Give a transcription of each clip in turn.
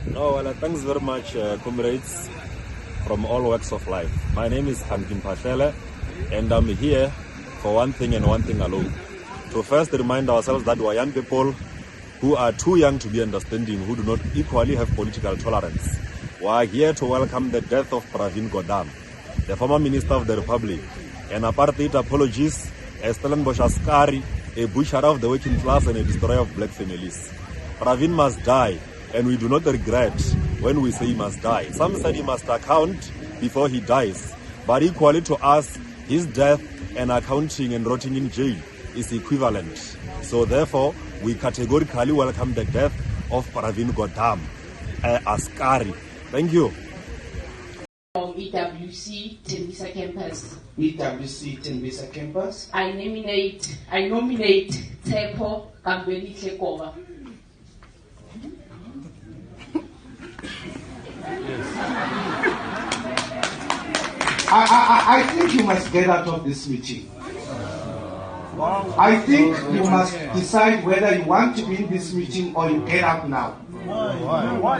No, well, thanks very much, comrades from all walks of life. My name is Kganki Mphahlele, and I'm here for one thing and one thing alone. To first remind ourselves that we are young people who are too young to be understanding, who do not equally have political tolerance. We are here to welcome the death of Pravin, the former Minister of the Republic, an apartheid apologist, a Stellenbosch Askari, a butcher of the working class, and a destroyer of black families. Pravin must die, and we do not regret when we say he must die. Some said he must account before he dies, but equally to us, his death and accounting and rotting in jail is equivalent. So therefore, we categorically welcome the death of Pravin Askari. Thank you. From EWC Tembisa Campus. EWC Tembisa Campus. I nominate Tsepo Kambeli Tlekova. I think you must get out of this meeting. I think you must decide whether you want to be in this meeting or you get out now. Why?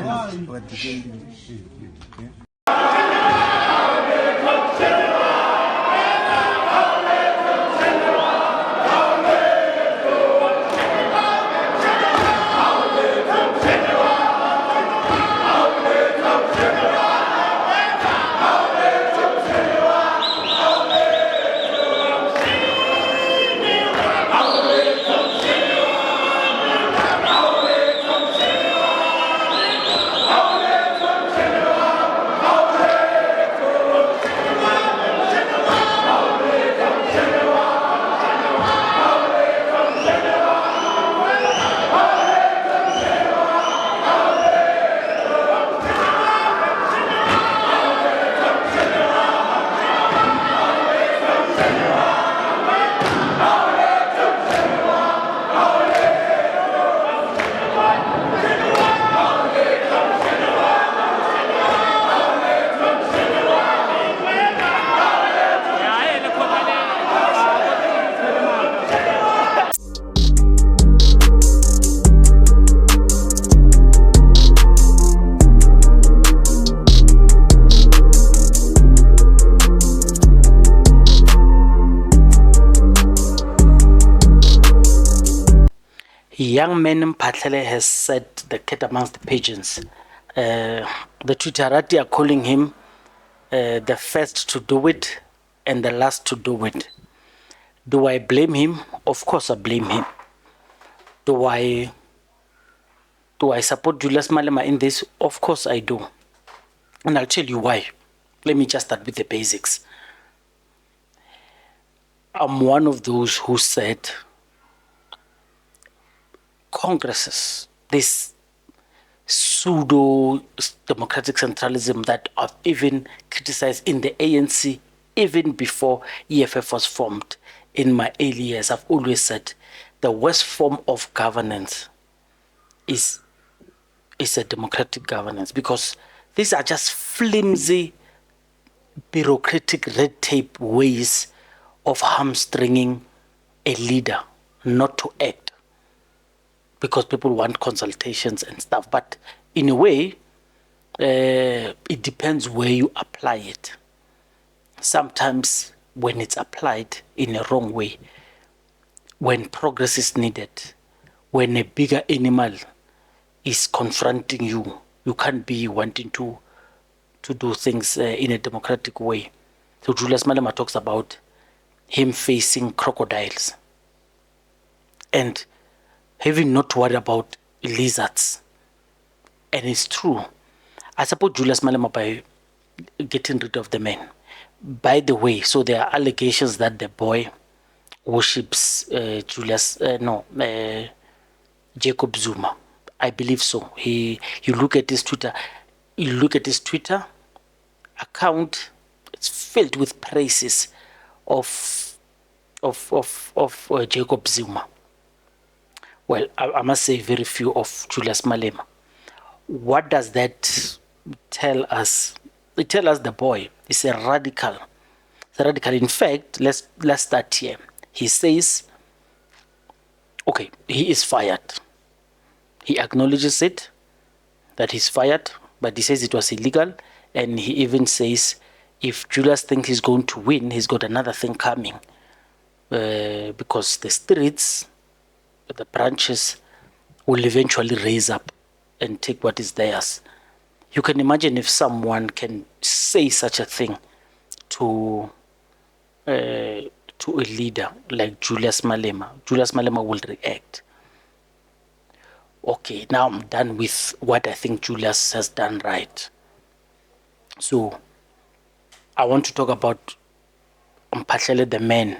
Young man Mphahlele has set the cat amongst the pigeons. The Twitterati are calling him the first to do it and the last to do it. Do I blame him? Of course I blame him. Do I support Julius Malema in this? Of course I do. And I'll tell you why. Let me just start with the basics. I'm one of those who said Congresses, this pseudo-democratic centralism that I've even criticized in the ANC, even before EFF was formed. In my early years, I've always said the worst form of governance is a democratic governance, because these are just flimsy, bureaucratic red tape ways of hamstringing a leader not to act, because people want consultations and stuff. But in a way, it depends where you apply it. Sometimes when it's applied in a wrong way, when progress is needed, when a bigger animal is confronting you, you can't be wanting to do things in a democratic way. So Julius Malema talks about him facing crocodiles and having not to worry about lizards. And it's true. I support Julius Malema by getting rid of the man. By the way, so there are allegations that the boy worships Jacob Zuma. I believe so. You look at his Twitter account, it's filled with praises of Jacob Zuma. Well, I must say very few of Julius Malema. What does that tell us? It tells us the boy is a radical. In fact, let's start here. He says, okay, he is fired. He acknowledges it. that he's fired, but he says it was illegal. And he even says if Julius thinks he's going to win, he's got another thing coming. Because the streets, the branches, will eventually raise up and take what is theirs. You can imagine if someone can say such a thing to a leader like Julius Malema. Julius Malema will react. Okay, now I'm done with what I think Julius has done right. So I want to talk about Mphahlele, the man.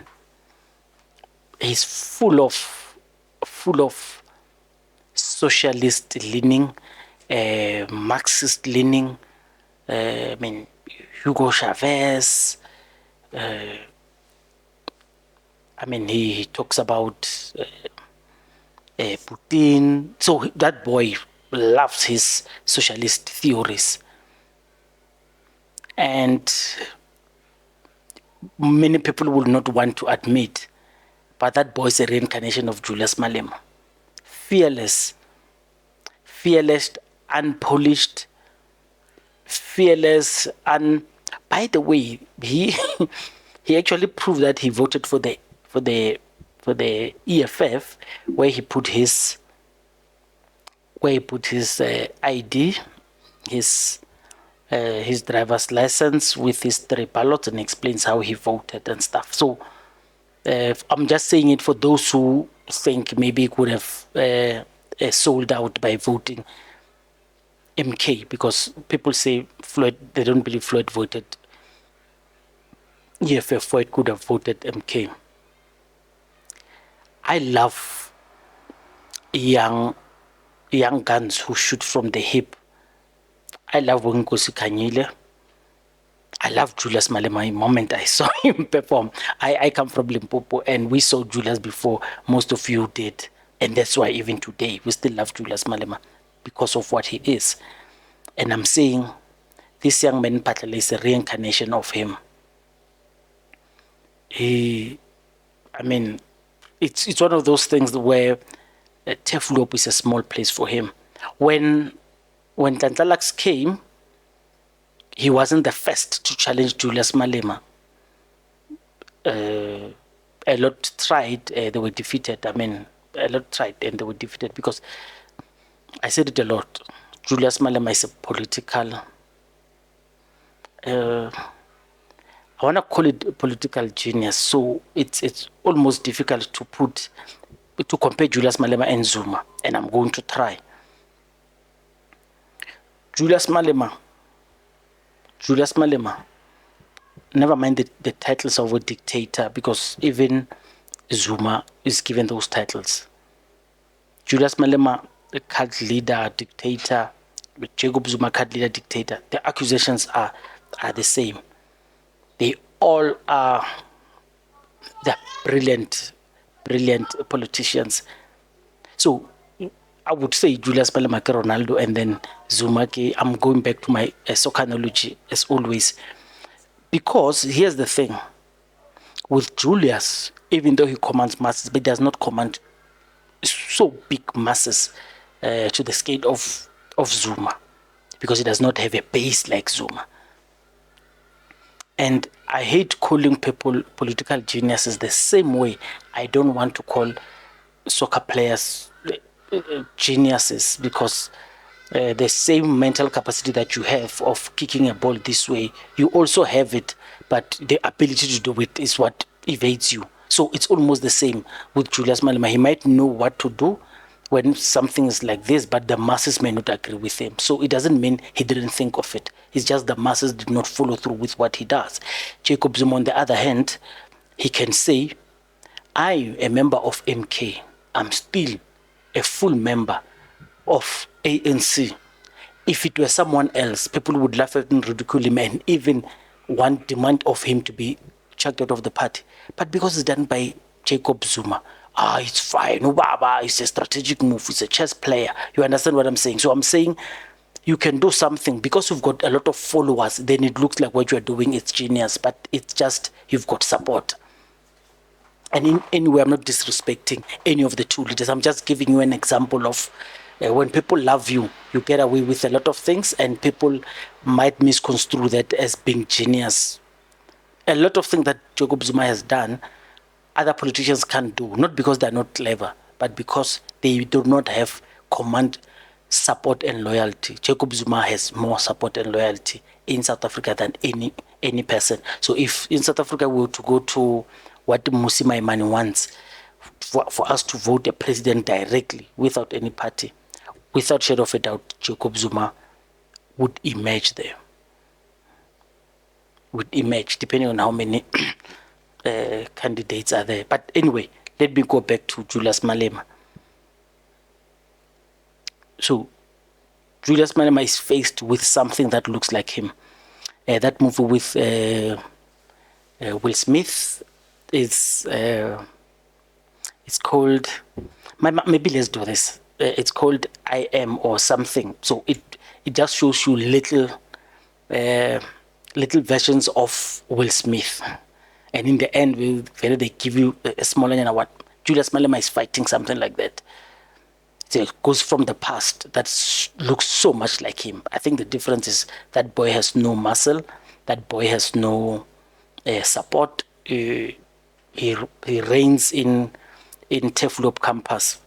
He's full of socialist leaning, Marxist leaning. I mean, Hugo Chavez. I mean, he talks about Putin. So that boy loves his socialist theories. And many people will not want to admit, but that boy is a reincarnation of Julius Malema. Fearless, unpolished, fearless, and by the way, he he actually proved that he voted for the EFF, where he put his ID, his driver's license with his 3 ballots, and explains how he voted and stuff. So I'm just saying it for those who think maybe he could have sold out by voting MK, because people say Floyd, they don't believe Floyd voted EFF. Floyd could have voted MK. I love young guns who shoot from the hip. I love Nkosi Kanyile. I love Julius Malema. The moment I saw him perform, I come from Limpopo, and we saw Julius before most of you did. And that's why even today, we still love Julius Malema because of what he is. And I'm saying this young man, Mphahlele, is a reincarnation of him. It's one of those things where Teflop is a small place for him. When Tantalax came, he wasn't the first to challenge Julius Malema. A lot tried, they were defeated. A lot tried and they were defeated, because I said it a lot. Julius Malema is a political, I want to call it a political genius. So it's almost difficult to compare Julius Malema and Zuma, and I'm going to try. Julius Malema, never mind the titles of a dictator, because even Zuma is given those titles. Julius Malema, the cult leader, dictator, Jacob Zuma, cult leader, dictator. The accusations are the same. They all are brilliant politicians. So I would say Julius Malema, Ronaldo, and then Zuma. I'm going back to my soccer analogy as always, because here's the thing with Julius. Even though he commands masses, but he does not command so big masses to the scale of Zuma, because he does not have a base like Zuma. And I hate calling people political geniuses the same way I don't want to call soccer players geniuses, because the same mental capacity that you have of kicking a ball this way, you also have it, but the ability to do it is what evades you. So it's almost the same with Julius Malema. He might know what to do when something is like this, but the masses may not agree with him. So it doesn't mean he didn't think of it. It's just the masses did not follow through with what he does. Jacob Zuma, on the other hand, he can say, I am a member of MK. I'm still a full member of ANC. If it were someone else, people would laugh at him, ridicule him, and even demand of him to be chucked out of the party. But because it's done by Jacob Zuma, it's fine. It's a strategic move. It's a chess player. You understand what I'm saying? So I'm saying you can do something because you've got a lot of followers. Then it looks like what you're doing is genius, but it's just you've got support. And in any way, I'm not disrespecting any of the two leaders. I'm just giving you an example of When people love you, you get away with a lot of things, and people might misconstrue that as being genius. A lot of things that Jacob Zuma has done, other politicians can't do, not because they're not clever, but because they do not have command, support, and loyalty. Jacob Zuma has more support and loyalty in South Africa than any person. So if in South Africa we were to go to what Mmusi Maimane wants, for us to vote a president directly without any party, without shadow of a doubt, Jacob Zuma would emerge there. Would emerge, depending on how many candidates are there. But anyway, let me go back to Julius Malema. So, Julius Malema is faced with something that looks like him. That movie with Will Smith is it's called, maybe let's do this. It's called I Am or something. So it just shows you little versions of Will Smith. And in the end, whether they give you a smaller than what Julius Malema is fighting, something like that. So it goes from the past that looks so much like him. I think the difference is that boy has no muscle, that boy has no support. He reigns in Teflop campus.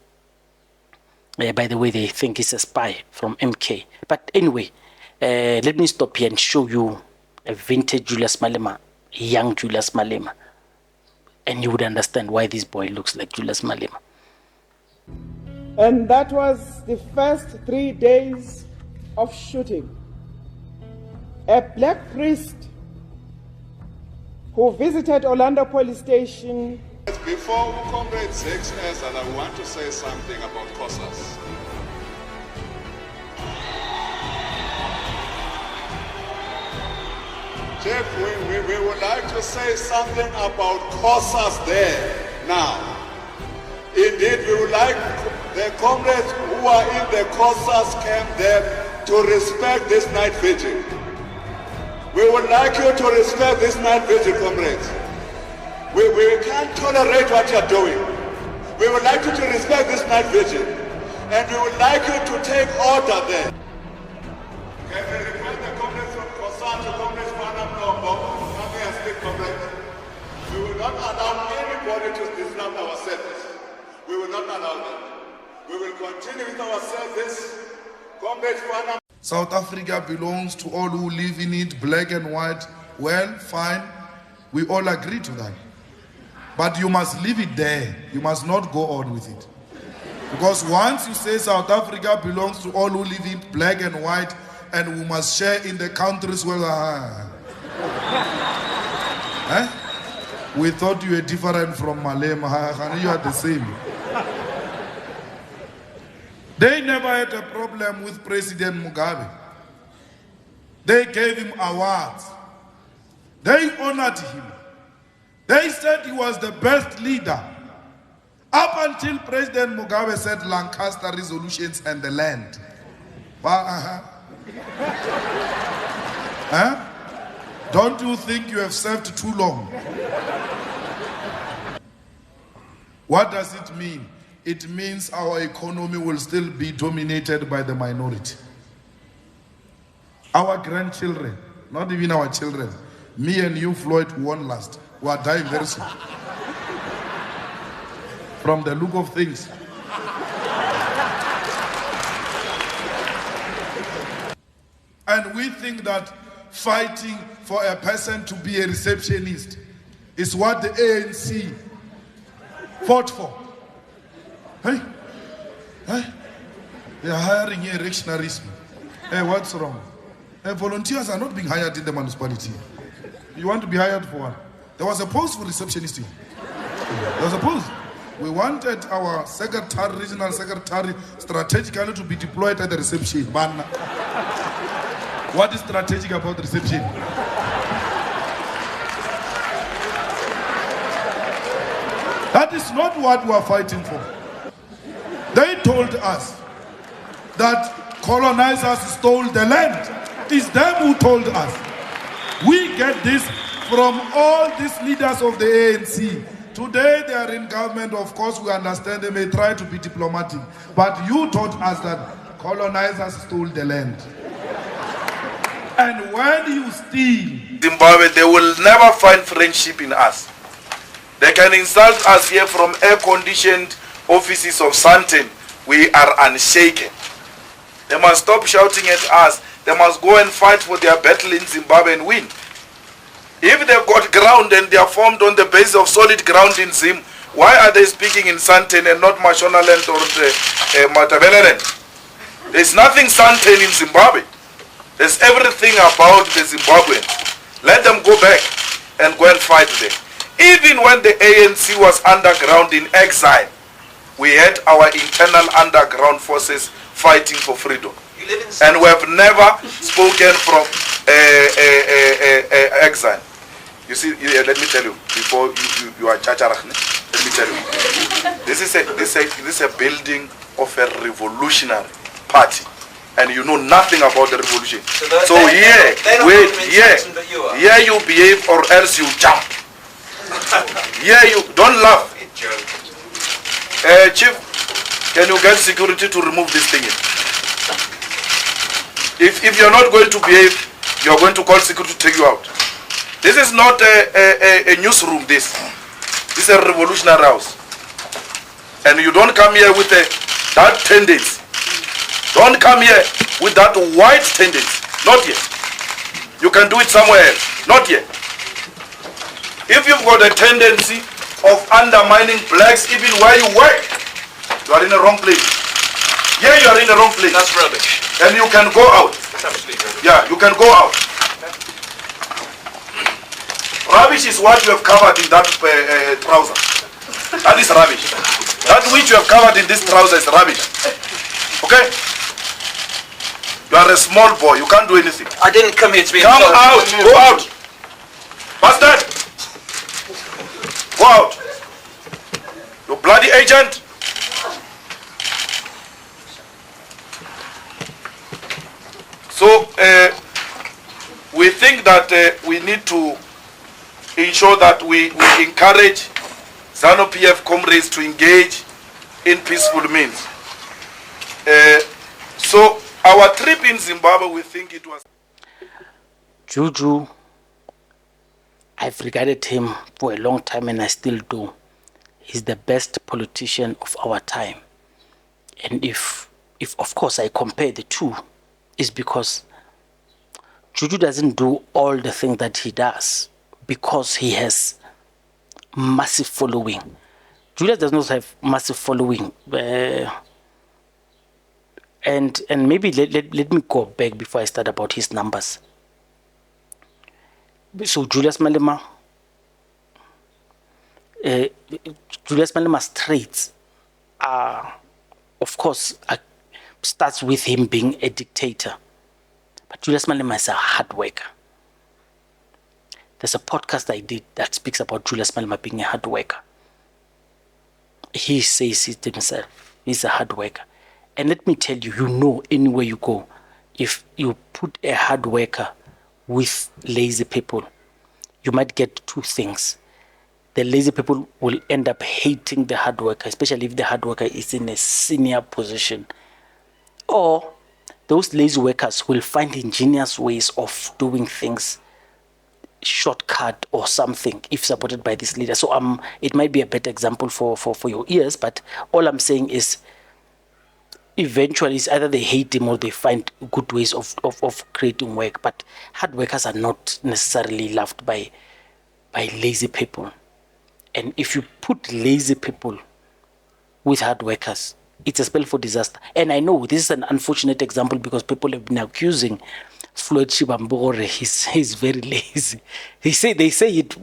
By the way, they think he's a spy from MK. But anyway, let me stop here and show you a vintage Julius Malema, a young Julius Malema. And you would understand why this boy looks like Julius Malema. And that was the first 3 days of shooting. A black priest who visited Orlando police station. Before Comrade Zex says that, I want to say something about COSAS. Jeff, we would like to say something about COSAS there now. Indeed, we would like the comrades who are in the COSAS camp there to respect this night vigil. We would like you to respect this night vigil, comrades. We can't tolerate what you're doing. We would like you to respect this night vigil. And we would like you to take order there. Can we request the comrades from COSAS to comrades come here and speak, comrades? We will not allow anybody to disrupt our service. We will not allow that. We will continue with our service. Comrades, South Africa belongs to all who live in it, black and white. Well, fine. We all agree to that. But you must leave it there. You must not go on with it. Because once you say South Africa belongs to all who live in black and white, and we must share in the countries where we thought you were different from Malema. You are the same. They never had a problem with President Mugabe. They gave him awards. They honored him. They said he was the best leader. Up until President Mugabe said Lancaster resolutions and the land. Don't you think you have served too long? What does it mean? It means our economy will still be dominated by the minority. Our grandchildren, not even our children, me and you, Floyd, won't last. We are dying very soon. From the look of things. And we think that fighting for a person to be a receptionist is what the ANC fought for. Hey, they are hiring here reactionaries. Hey, what's wrong? Hey, volunteers are not being hired in the municipality. You want to be hired for what? There was a post for receptionist here. There was a post. We wanted our secretary, regional secretary, strategically to be deployed at the reception. But what is strategic about reception? That is not what we are fighting for. They told us that colonizers stole the land. It's them who told us. We get this from all these leaders of the ANC. Today they are in government. Of course, we understand they may try to be diplomatic. But you taught us that colonizers stole the land. And when you steal Zimbabwe, they will never find friendship in us. They can insult us here from air-conditioned offices of Santen. We are unshaken. They must stop shouting at us. They must go and fight for their battle in Zimbabwe and win. If they've got ground and they are formed on the basis of solid ground in Zim, why are they speaking in Santen and not Mashonaland or Matabeleland? There's nothing Santen in Zimbabwe. There's everything about the Zimbabweans. Let them go back and go and fight there. Even when the ANC was underground in exile, we had our internal underground forces fighting for freedom. And we have never spoken from exile. You see, let me tell you, before you are chacharach, let me tell you, this is a building of a revolutionary party. And you know nothing about the revolution. So here you behave or else you jump. Here you don't laugh. Chief, can you get security to remove this thing? If you're not going to behave, you're going to call security to take you out. This is not a newsroom. This is a revolutionary house. And you don't come here with that tendency. Don't come here with that white tendency. Not yet. You can do it somewhere else. Not yet. If you've got a tendency of undermining blacks even where you work, you are in the wrong place. Yeah, you are in the wrong place. That's rubbish. And you can go out. That's absolutely rubbish. Yeah, you can go out. Rubbish is what you have covered in that trouser. That is rubbish. That which you have covered in this trouser is rubbish. Okay? You are a small boy. You can't do anything. I didn't come here to be Come out. Go out. Bastard. Go out. You bloody agent. So we think that we need to ensure that we encourage ZANU-PF comrades to engage in peaceful means. So our trip in Zimbabwe, we think it was... Juju, I've regarded him for a long time and I still do. He's the best politician of our time. And if of course I compare the two, it's because Juju doesn't do all the things that he does because he has massive following. Julius does not have massive following. And maybe let me go back before I start about his numbers. So Julius Malema's traits are, of course, starts with him being a dictator. But Julius Malema is a hard worker. There's a podcast I did that speaks about Julius Malema being a hard worker. He says it himself. He's a hard worker. And let me tell you, you know anywhere you go, if you put a hard worker with lazy people, you might get two things. The lazy people will end up hating the hard worker, especially if the hard worker is in a senior position. Or those lazy workers will find ingenious ways of doing things, shortcut or something, if supported by this leader. So it might be a better example for your ears, but all I'm saying is eventually it's either they hate him or they find good ways of creating work. But hard workers are not necessarily loved by lazy people. And if you put lazy people with hard workers, it's a spell for disaster. And I know this is an unfortunate example because people have been accusing Floyd Shibambore. He's very lazy. They say it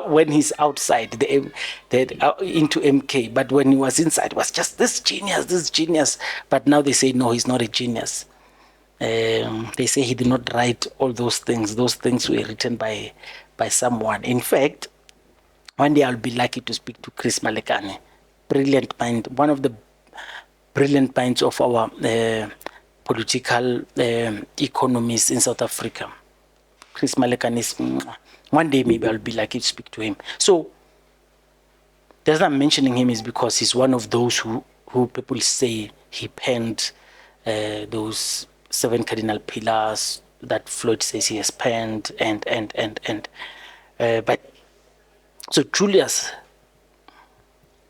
when he's outside into MK, but when he was inside, it was just this genius. But now they say no, he's not a genius. They say he did not write all those things. Those things were written by someone. In fact, one day I'll be lucky to speak to Chris Malekane, brilliant mind, one of the brilliant minds of our political economists in South Africa. Chris Malekane is, one day maybe I'll be lucky to speak to him. So The reason I'm mentioning him is because he's one of those who people say he penned those 7 cardinal pillars that Floyd says he has penned, but so Julius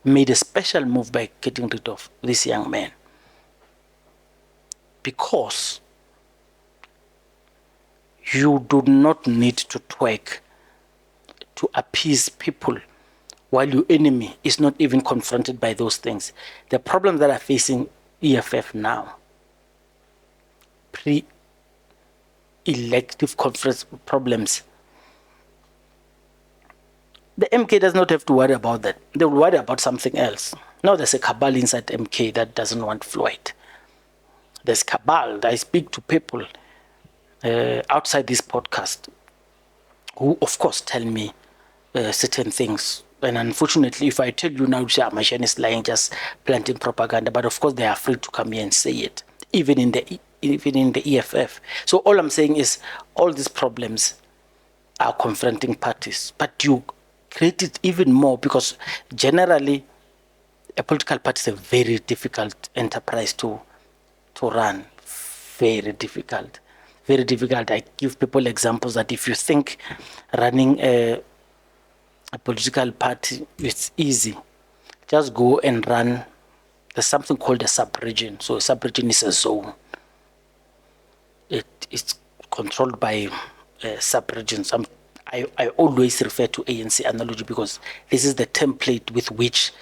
made a special move by getting rid of this young man, because you do not need to twerk to appease people while your enemy is not even confronted by those things. The problems that are facing EFF now, pre-elective conference problems, the MK does not have to worry about that. They will worry about something else. Now there's a cabal inside MK that doesn't want Floyd. There's cabal. I speak to people outside this podcast who, of course, tell me certain things. And unfortunately, if I tell you now, Machine is lying, just planting propaganda. But of course, they are free to come here and say it, even in the EFF. So all I'm saying is, all these problems are confronting parties, but you create it even more, because generally, a political party is a very difficult enterprise to run. Very difficult. Very difficult. I give people examples that if you think running a political party is easy, just go and run. There's something called a sub-region. So a sub-region is a zone. It's controlled by sub-regions. I always refer to ANC analogy, because this is the template with which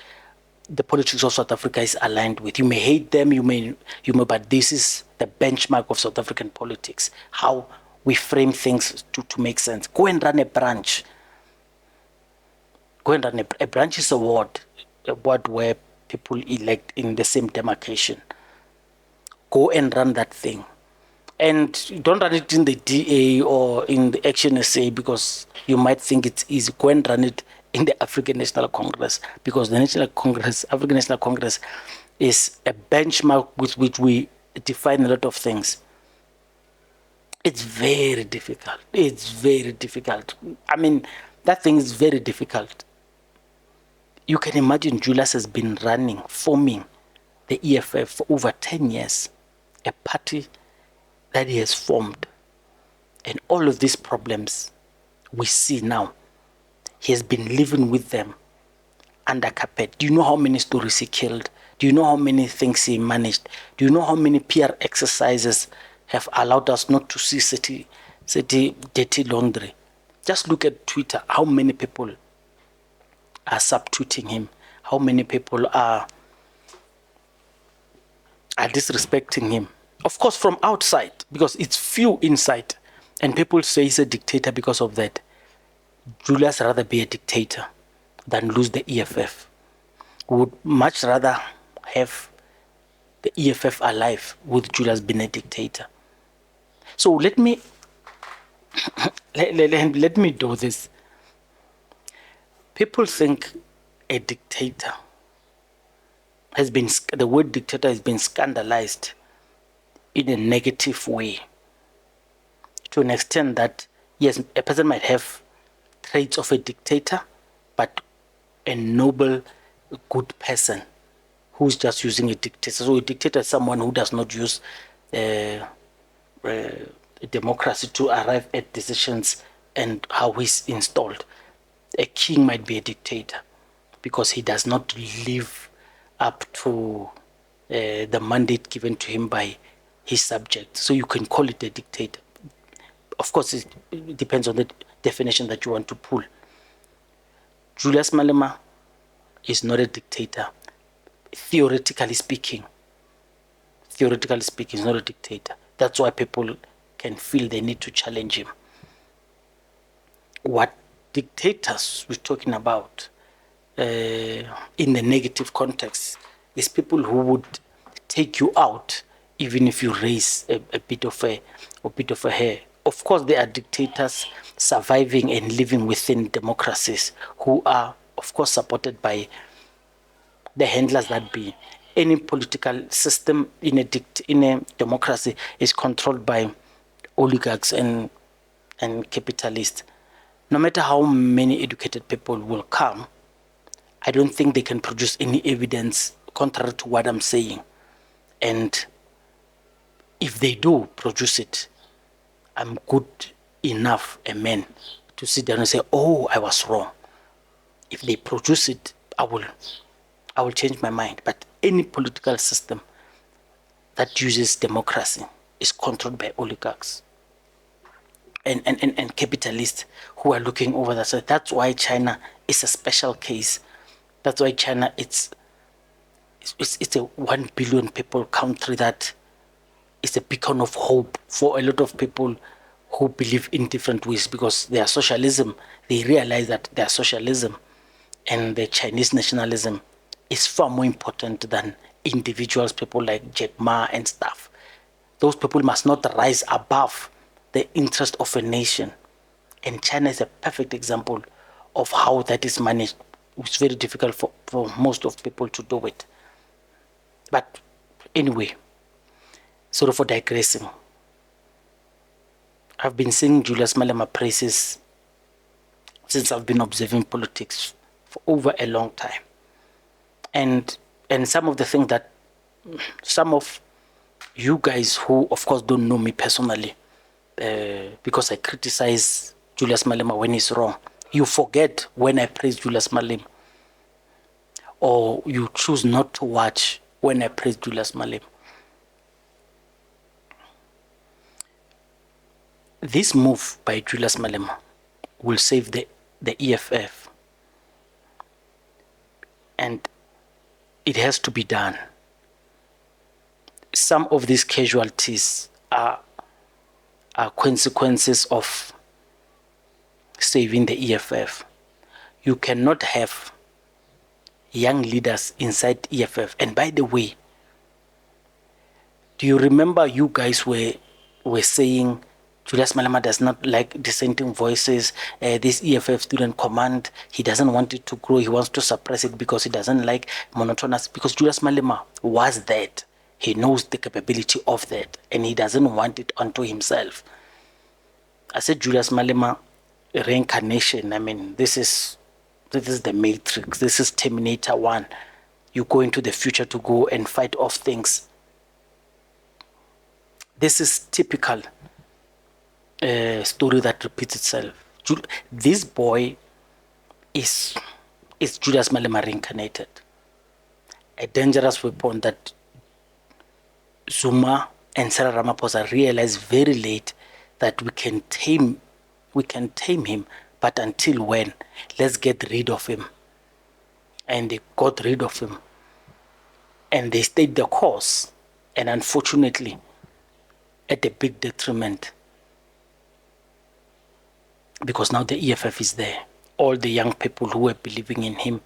the politics of South Africa is aligned with. You may hate them, you may, but this is the benchmark of South African politics, how we frame things to make sense. Go and run a branch. Go and run a branch is a ward where people elect in the same demarcation. Go and run that thing. And don't run it in the DA or in the Action SA, because you might think it's easy. Go and run it in the African National Congress, because the African National Congress is a benchmark with which we define a lot of things. It's very difficult. It's very difficult. I mean, that thing is very difficult. You can imagine Julius has been forming the EFF for over 10 years, a party that he has formed. And all of these problems we see now, he has been living with them under carpet. Do you know how many stories he killed? Do you know how many things he managed? Do you know how many PR exercises have allowed us not to see city dirty laundry? Just look at Twitter, how many people are subtweeting him, how many people are disrespecting him. Of course, from outside, because it's few inside, and people say he's a dictator because of that. Julius rather be a dictator than lose the EFF. Would much rather have the EFF alive with Julius being a dictator. So let me let me do this. People think a dictator the word dictator has been scandalized in a negative way, to an extent that, yes, a person might have traits of a dictator, but a noble, good person who's just using a dictator. So a dictator is someone who does not use democracy to arrive at decisions and how he's installed. A king might be a dictator because he does not live up to the mandate given to him by his subjects. So you can call it a dictator. Of course, it depends on the definition that you want to pull. Julius Malema is not a dictator. Theoretically speaking, he's not a dictator. That's why people can feel they need to challenge him. What dictators we're talking about in the negative context is people who would take you out even if you raise a bit of a hair. Of course, there are dictators surviving and living within democracies who are, of course, supported by the handlers that be. Any political system in a democracy is controlled by oligarchs and capitalists. No matter how many educated people will come, I don't think they can produce any evidence contrary to what I'm saying. And if they do produce it, I'm good enough a man to sit down and say, oh, I was wrong. If they produce it, I will change my mind. But any political system that uses democracy is controlled by oligarchs and capitalists who are looking over that. So that's why China is a special case. That's why China, it's a 1 billion people country that is a beacon of hope for a lot of people who believe in different ways, because their socialism, they realize that their socialism and the Chinese nationalism is far more important than individuals, people like Jack Ma and stuff. Those people must not rise above the interest of a nation. And China is a perfect example of how that is managed. It's very difficult for most of people to do it. But anyway, sorry for digressing. I've been seeing Julius Malema praises since I've been observing politics for over a long time. And some of the things that some of you guys who, of course, don't know me personally, because I criticize Julius Malema when he's wrong, you forget when I praise Julius Malema, or you choose not to watch when I praise Julius Malema. This move by Julius Malema will save the EFF, and it has to be done. Some of these casualties are consequences of saving the EFF. You cannot have young leaders inside EFF. And by the way, do you remember you guys were saying Julius Malema does not like dissenting voices, this EFF student command, he doesn't want it to grow, he wants to suppress it because he doesn't like monotonous, because Julius Malema was that. He knows the capability of that, and he doesn't want it onto himself. I said Julius Malema reincarnation. I mean, this is the Matrix. This is Terminator 1. You go into the future to go and fight off things. This is typical story that repeats itself. This boy is Julius Malema reincarnated. A dangerous weapon that Zuma and Cyril Ramaphosa realized very late that we can tame him, but until when? Let's get rid of him. And they got rid of him. And they stayed the course. And unfortunately, at a big detriment. Because now the EFF is there. All the young people who were believing in him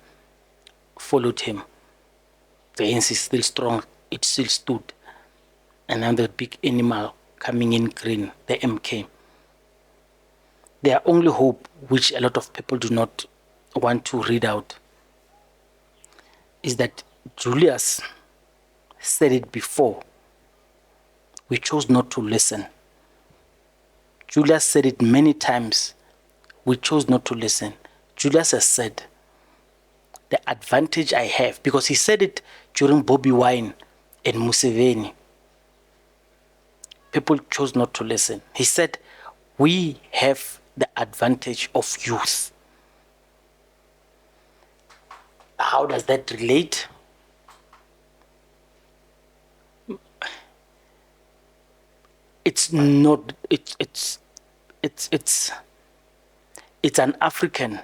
followed him. The ANC is still strong. It still stood. And now the big animal coming in green, the MK. Their only hope, which a lot of people do not want to read out, is that Julius said it before. We chose not to listen. Julius said it many times. We chose not to listen. Julius has said, the advantage I have, because he said it during Bobby Wine and Museveni. People chose not to listen. He said, we have the advantage of youth. How does that relate? It's not, it's an African,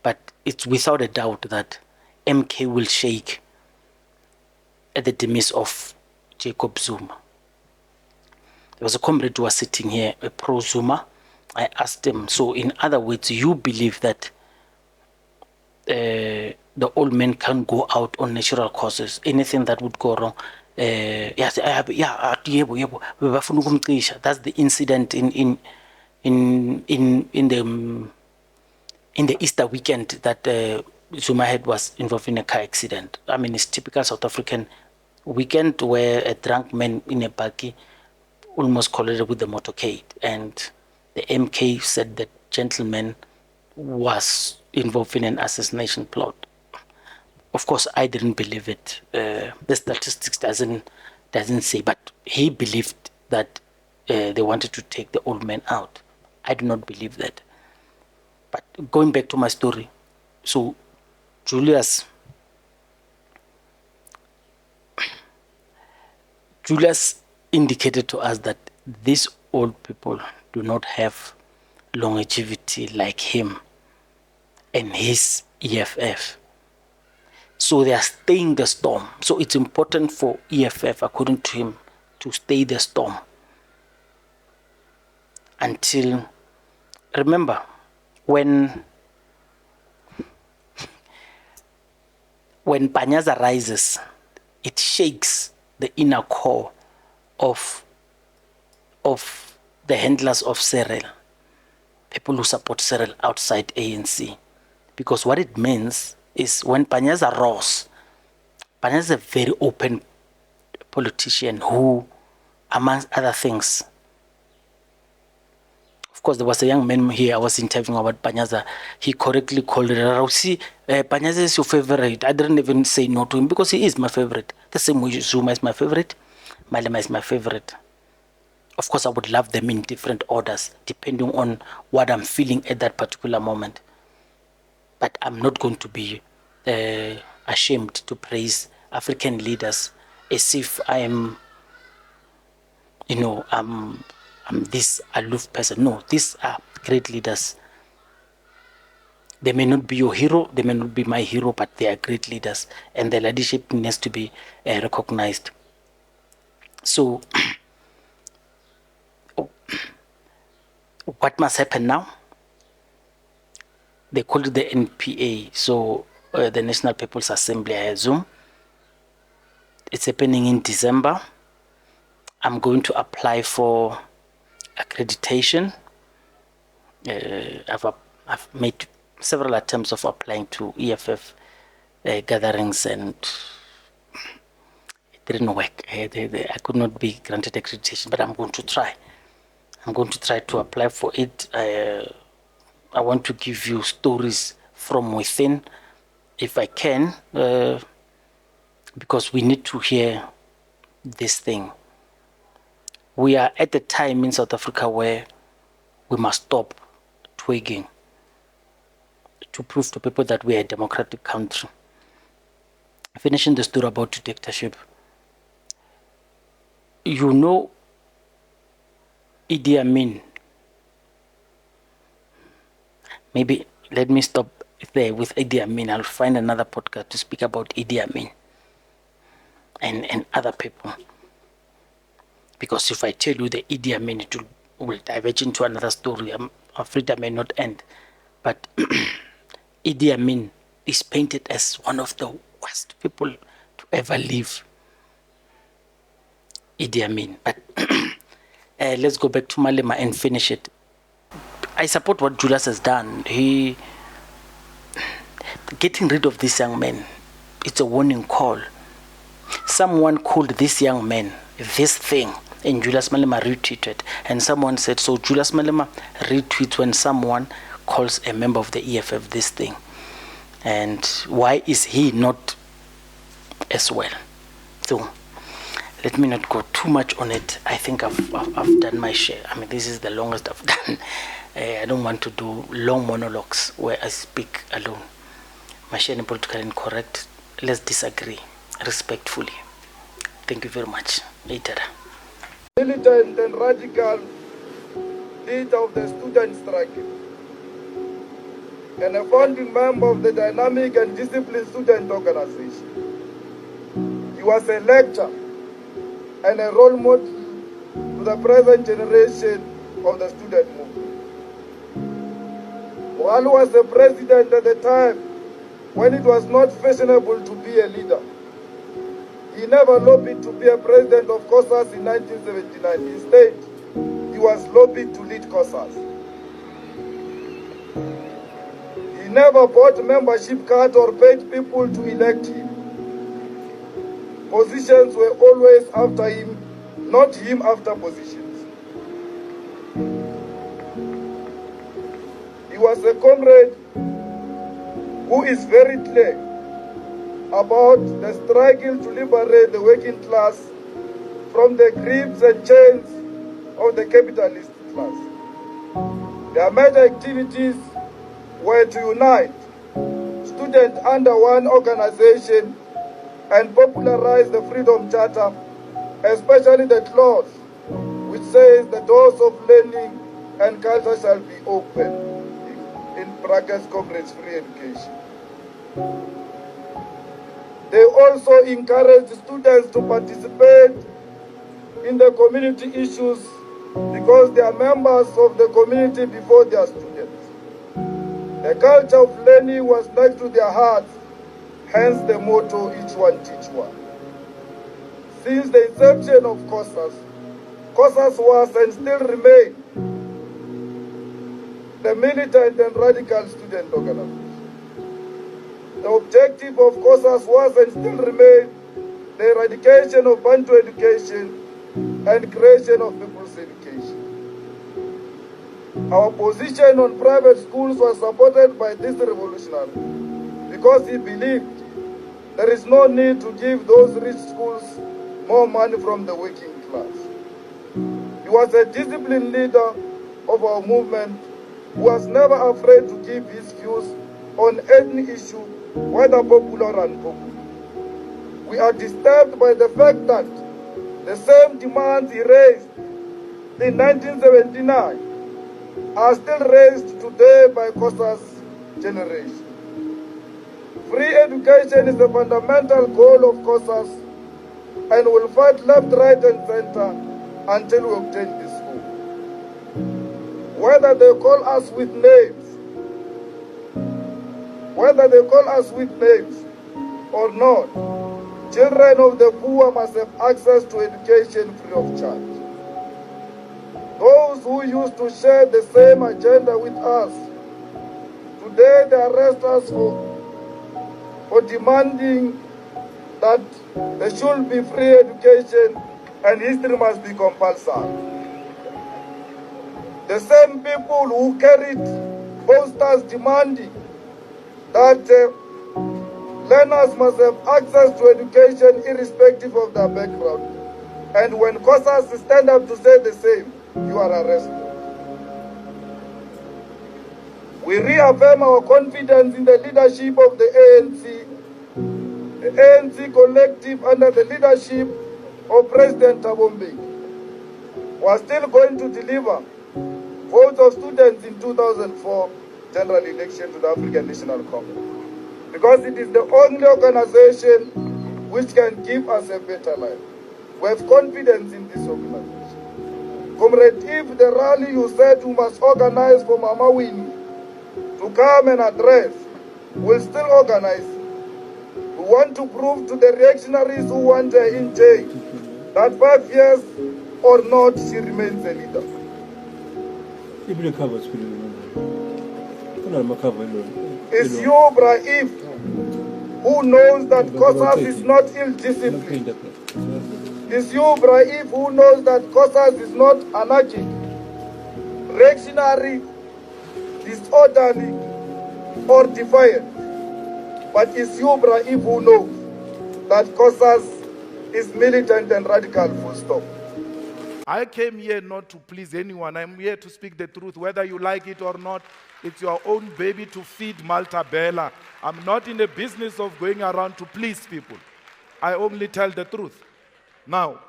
but it's without a doubt that MK will shake at the demise of Jacob Zuma. There was a comrade who was sitting here, a pro-Zuma. I asked him, so in other words, you believe that the old men can't go out on natural causes, anything that would go wrong? That's the incident in the Easter weekend that Zuma had was involved in a car accident. I mean, it's typical South African weekend where a drunk man in a buggy almost collided with the motorcade, and the MK said that gentleman was involved in an assassination plot. Of course, I didn't believe it. The statistics doesn't say, but he believed that they wanted to take the old man out. I do not believe that. But going back to my story, so Julius indicated to us that these old people do not have longevity like him and his EFF. So they are staying the storm. So it's important for EFF, according to him, to stay the storm until, remember, when Panyaza rises, it shakes the inner core of the handlers of Cyril, people who support Cyril outside ANC. Because what it means is when Panyaza rose, Panyaza is a very open politician who, amongst other things, of course, there was a young man here I was interviewing about Panyaza. He correctly called it Rausi. Panyaza is your favorite. I didn't even say no to him because he is my favorite. The same way Zuma is my favorite, Malema is my favorite. Of course, I would love them in different orders, depending on what I'm feeling at that particular moment. But I'm not going to be ashamed to praise African leaders as if I am, I'm this aloof person. No, these are great leaders. They may not be your hero, they may not be my hero, but they are great leaders, and their leadership needs to be recognized. So, what must happen now? They call it the NPA, so the National People's Assembly, I assume. It's happening in December. I'm going to apply for accreditation. I've made several attempts of applying to EFF gatherings, and it didn't work. I could not be granted accreditation, but I'm going to try. I'm going to try to apply for it. I want to give you stories from within, if I can, because we need to hear this thing. We are at a time in South Africa where we must stop twigging to prove to people that we are a democratic country. Finishing the story about dictatorship. You know Idi Amin. Maybe let me stop there with Idi Amin. I'll find another podcast to speak about Idi Amin and other people. Because if I tell you the Idi Amin, it will diverge into another story. I'm afraid I may not end. But Idi Amin is painted as one of the worst people to ever live. Idi Amin. But let's go back to Malema and finish it. I support what Julius has done. Getting rid of this young man, it's a warning call. Someone called this young man this thing, and Julius Malema retweeted. And someone said, so Julius Malema retweets when someone calls a member of the EFF this thing. And why is he not as well? So let me not go too much on it. I think I've done my share. I mean, this is the longest I've done. I don't want to do long monologues where I speak alone. My share is politically incorrect. Let's disagree respectfully. Thank you very much. Later. Militant and radical leader of the student strike and a founding member of the dynamic and disciplined student organization. He was a lecturer and a role model to the present generation of the student movement. While he was the president at the time when it was not fashionable to be a leader, he never lobbied to be a president of COSAS in 1979. Instead, he was lobbied to lead COSAS. He never bought membership cards or paid people to elect him. Positions were always after him, not him after positions. He was a comrade who is very clear about the struggle to liberate the working class from the grips and chains of the capitalist class. Their major activities were to unite students under one organization and popularize the Freedom Charter, especially the clause which says the doors of learning and culture shall be open, in brackets, comrades, free education. They also encourage students to participate in the community issues because they are members of the community before they are students. The culture of learning was next to their hearts, hence the motto, each one teach one. Since the inception of COSAS was and still remains the militant and radical student organization. The objective of COSAS was and still remains the eradication of Bantu education and creation of people's education. Our position on private schools was supported by this revolutionary because he believed there is no need to give those rich schools more money from the working class. He was a disciplined leader of our movement who was never afraid to give his views on any issue, whether popular or unpopular. We are disturbed by the fact that the same demands he raised in 1979 are still raised today by COSAS generation. Free education is the fundamental goal of COSAS and will fight left, right and center until we obtain this goal. Whether they call us with names or not, children of the poor must have access to education free of charge. Those who used to share the same agenda with us, today they arrest us for demanding that there should be free education and history must be compulsory. The same people who carried posters demanding that learners must have access to education irrespective of their background. And when COSAS stand up to say the same, you are arrested. We reaffirm our confidence in the leadership of the ANC. The ANC collective under the leadership of President Thabo Mbeki was still going to deliver votes of students in 2004 general election to the African National Congress, because it is the only organization which can give us a better life. We have confidence in this organization. Comrade, if the rally you said you must organize for Mama Winnie to come and address, we'll still organize. We want to prove to the reactionaries who want her in jail that 5 years or not, she remains a leader. It's you, Brahim, who knows that COSAS is not ill-disciplined. It's you, Brahim, who knows that COSAS is not anarchic, reactionary, disorderly, or defiant. But it's you, Brahim, who knows that COSAS is militant and radical, full stop. I came here not to please anyone. I'm here to speak the truth, whether you like it or not. It's your own baby to feed, Malta Bella. I'm not in the business of going around to please people. I only tell the truth. Now,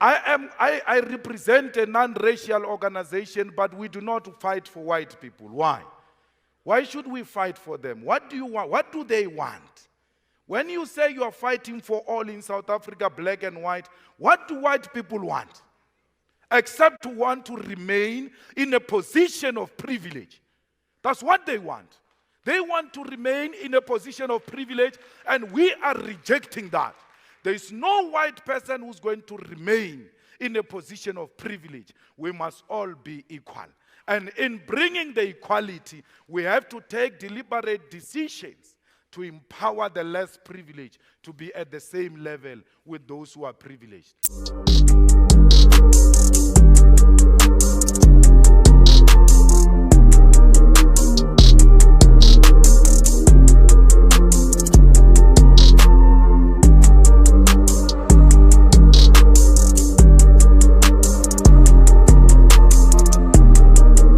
I represent a non-racial organization, but we do not fight for white people. Why? Why should we fight for them? What do you want? What do they want? When you say you are fighting for all in South Africa, black and white, what do white people want? Except to want to remain in a position of privilege. That's what they want. They want to remain in a position of privilege, and we are rejecting that. There is no white person who's going to remain in a position of privilege. We must all be equal. And in bringing the equality, we have to take deliberate decisions to empower the less privileged to be at the same level with those who are privileged.